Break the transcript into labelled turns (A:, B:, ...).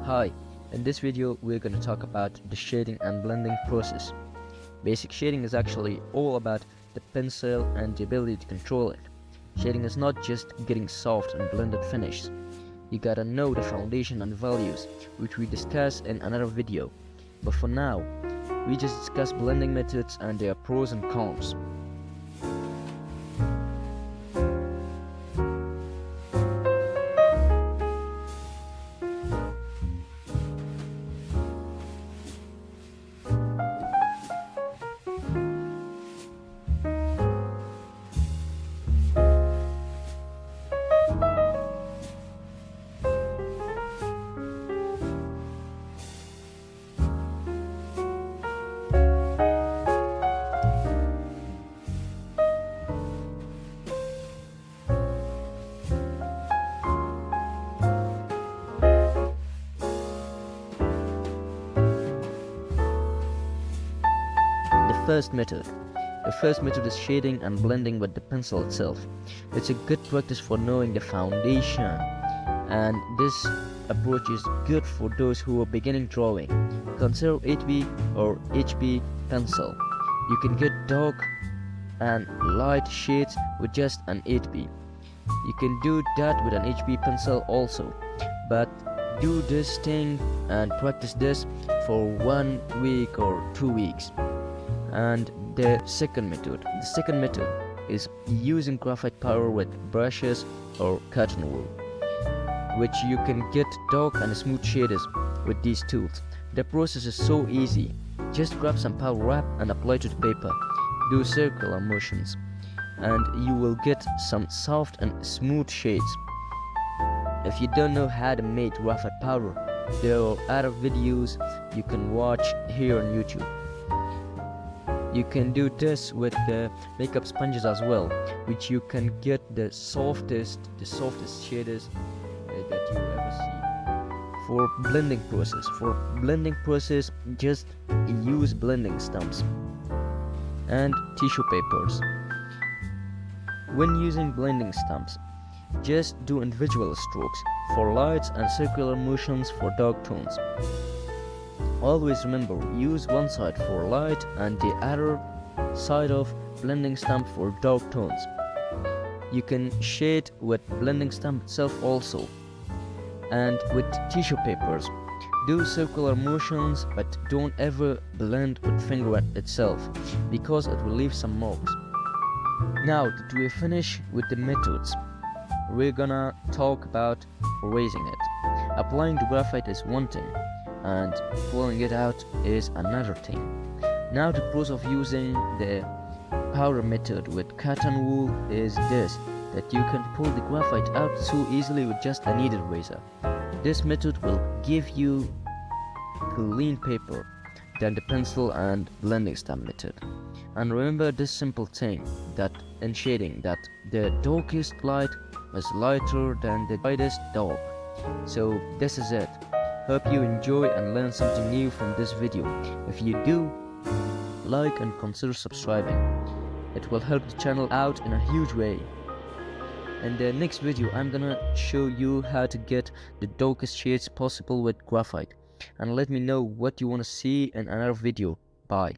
A: Hi, in this video we're going to talk about the shading and blending process. Basic shading is actually all about the pencil and the ability to control it. Shading is not just getting soft and blended finishes. You gotta know the foundation and values, which we discuss in another video. But for now, we just discuss blending methods and their pros and cons. The first method is shading and blending with the pencil itself. It's a good practice for knowing the foundation, and this approach is good for those who are beginning drawing. Consider 8B or HB pencil. You can get dark and light shades with just an 8B. You can do that with an HB pencil also, but do this thing and practice this for 1 week or 2 weeks. And the second method is using graphite powder with brushes or cotton wool, which you can get dark and smooth shades with these tools. The process is so easy. Just grab some powder wrap and apply to the paper. Do circular motions and you will get some soft and smooth shades. If you don't know how to make graphite powder, there are other videos you can watch here on YouTube. You can do this with the makeup sponges as well, which you can get the softest shades that you ever see. For blending process, just use blending stumps and tissue papers. When using blending stumps, just do individual strokes for lights and circular motions for dark tones. Always remember, use one side for light and the other side of blending stump for dark tones. You can shade with blending stump itself also. And with tissue papers, do circular motions, but don't ever blend with finger itself, because it will leave some marks. Now that we finish with the methods, we're gonna talk about erasing it. Applying the graphite is one thing, and pulling it out is another thing. Now the pros of using the powder method with cotton wool is this, that you can pull the graphite out so easily with just a kneaded eraser. This method will give you clean paper than the pencil and blending stump method. And remember this simple thing, that in shading, that the darkest light is lighter than the brightest dark. So this is it. Hope you enjoy and learn something new from this video. If you do, like and consider subscribing. It will help the channel out in a huge way. In the next video, I'm gonna show you how to get the darkest shades possible with graphite. And let me know what you wanna see in another video. Bye.